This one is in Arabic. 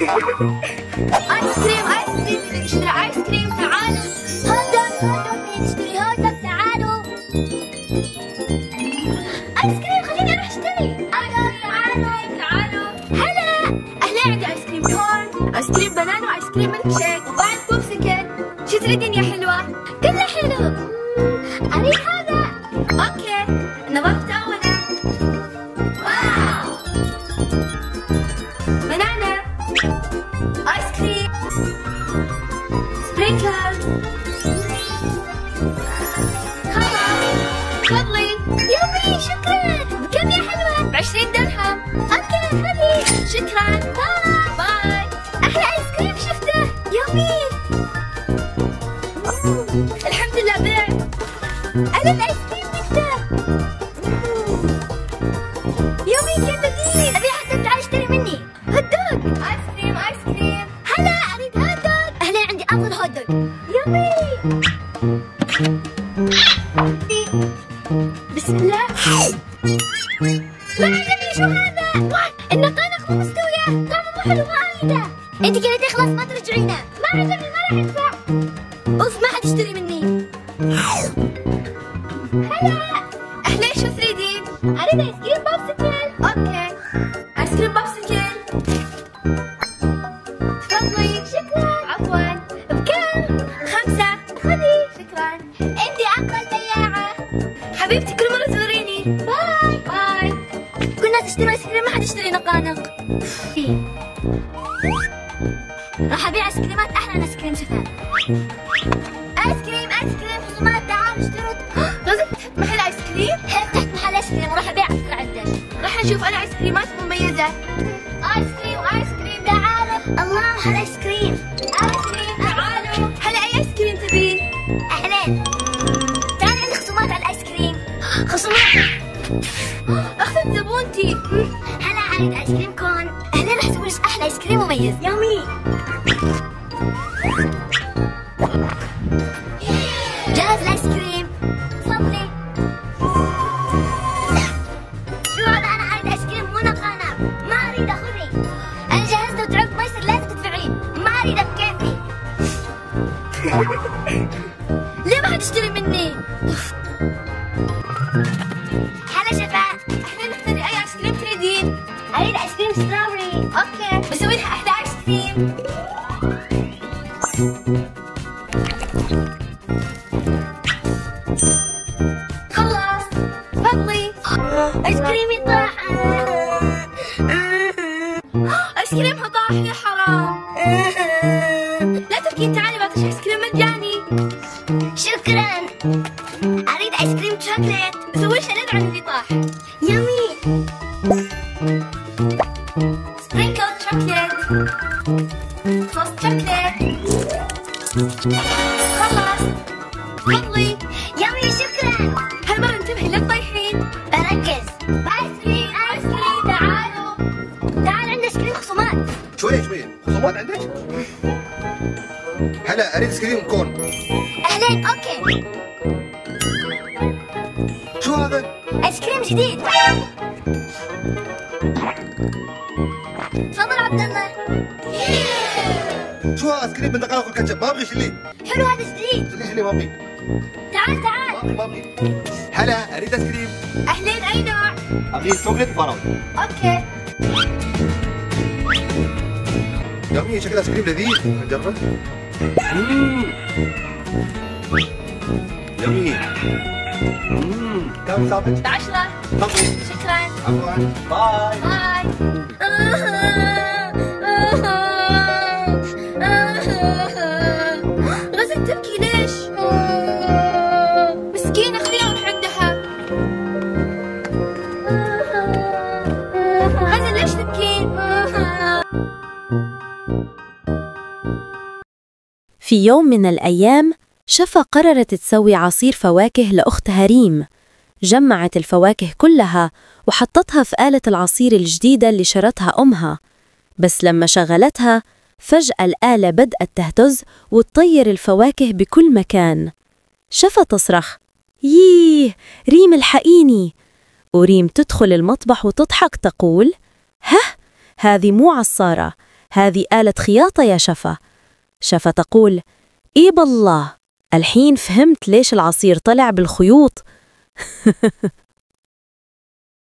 ايس كريم بدنا نشتري ايس كريم، تعالوا. هوت بدنا نشتري هوت دوغ، تعالوا. ايس كريم، خليني اروح اشتري. تعالوا. هلا، اهلا. عندي ايس كريم كورن، ايس كريم بنانا، وايس كريم ميلك شيك، وبعد بوبسيكل. شو تريدين يا حلوة؟ كله حلو. اريد هذا. اوكي، نظفت اولا. واو، بنانا، ايس كريم، سبرينكلر. خلاص، تفضلي. يومي، شكرا. بكم يا حلوة؟ ب20 درهم. اوكي، خذي. شكرا. باي. احلى ايس كريم شفته. يومي. الحمد لله بعت. انا الايس كريم نكته. يومي كان لذيذ. ابي حتى تعال اشتري مني هوت دوغ. ايس كريم. هلا، اريد هوت دوغ. اهلا، عندي افضل هوت دوغ. يومي. بسم الله. ما عجبني. شو هذا؟ النقانق مو مستوية، طعمه مو حلو، ما اريده. انت كذا تخلص، ما ترجعينه. ما عجبني، ما راح ادفع. اوف، ما حد يشتري مني. هلا، اهلا. شو تريدين؟ اريد ايس كريم بوبسيكل. اوكي، ايس كريم بوبسيكل. تفضلي. شكرا. عفوا. بكم؟ 5. خذي. شكرا. انت افضل بياعة حبيبتي، كل مرة تزوريني. باي. كنا تشتري ايس كريم، ما حد يشتري نقانق. راح ابيع ايس كريمات احلى من ايس كريم شفاف. ايس كريم خصومات، تعالوا اشتروا. غزل فتحت محل ايس كريم؟ فتحت محل ايس كريم وراح ابيع اكثر عدة. راح اشوف انا ايس كريمات مميزة. ايس كريم، تعالوا. الله، هالايس كريم. تعالوا. هلا، اي ايس كريم تبين؟ اهلين. تعالي، عندي خصومات على الايس كريم. خصومات. اخذت زبونتي. هلا، اريد ايس كريم كون. اهلين، راح اسوي لك احلى ايس كريم مميز. يومي. جاهز الايس كريم. تفضلي. شو هذا؟ انا اريد ايس كريم مو نقانق، ما اريد. خذي. انا جهزته وتعبت، ما يصير لازم تدفعين. ما اريده بكيفي. ليه ما حد يشتري مني؟ هلا شفاء، احنا نختاري اي ايس كريم تريدين؟ اريد ايس كريم ستروبري. اوكي، بسوي لها احلى ايس كريم. خلاص، تفضلي. ايس كريمي طاح. ايس كريمها طاح، يا حرام. لا تبكين، تعالي بعطيك ايس كريم مجاني. شكرا. اريد ايس كريم شوكليت. سوي شي ندعم اللي طاح. يامي. سبرينكل شوكليت، صوص شوكليت. خلاص، تفضلي. يامي، شكرا. هالمرة انتبهي لا تطيحين. بركز. ايس كريم، تعالوا. تعال، عندي ايس كريم خصومات. شوية خصومات عندك؟ هلا، اريد ايس كريم كون. اهلين. اوكي. شو هذا؟ ايس كريم جديد. تفضل عبد الله. شو هذا؟ ايس كريم بالنقانق والكاتشب، ما ابغي شلي. حلو، هذا جديد. شلي ما ابغي. تعال. ما ابغي. هلا، اريد ايس كريم. اهلين، اي نوع؟ ابغي شوكليت وفراولة. اوكي. يومي، شكل ايس كريم لذيذ، نجربه. يومي. كم حسابك؟ 10. تفضلي. شكرا. عفوا. باي. غزل تبكي ليش؟ مسكينة، خليها اروح عندها. غزل ليش تبكين؟ في يوم من الأيام شفا قررت تسوي عصير فواكه لأختها ريم. جمعت الفواكه كلها وحطتها في آلة العصير الجديدة اللي شرتها أمها. بس لما شغلتها فجأة الآلة بدأت تهتز وتطير الفواكه بكل مكان. شفا تصرخ: ييه، ريم الحقيني! وريم تدخل المطبخ وتضحك تقول: هذه مو عصارة، هذه آلة خياطة يا شفا. شفا تقول: إي بالله، الحين فهمت ليش العصير طلع بالخيوط.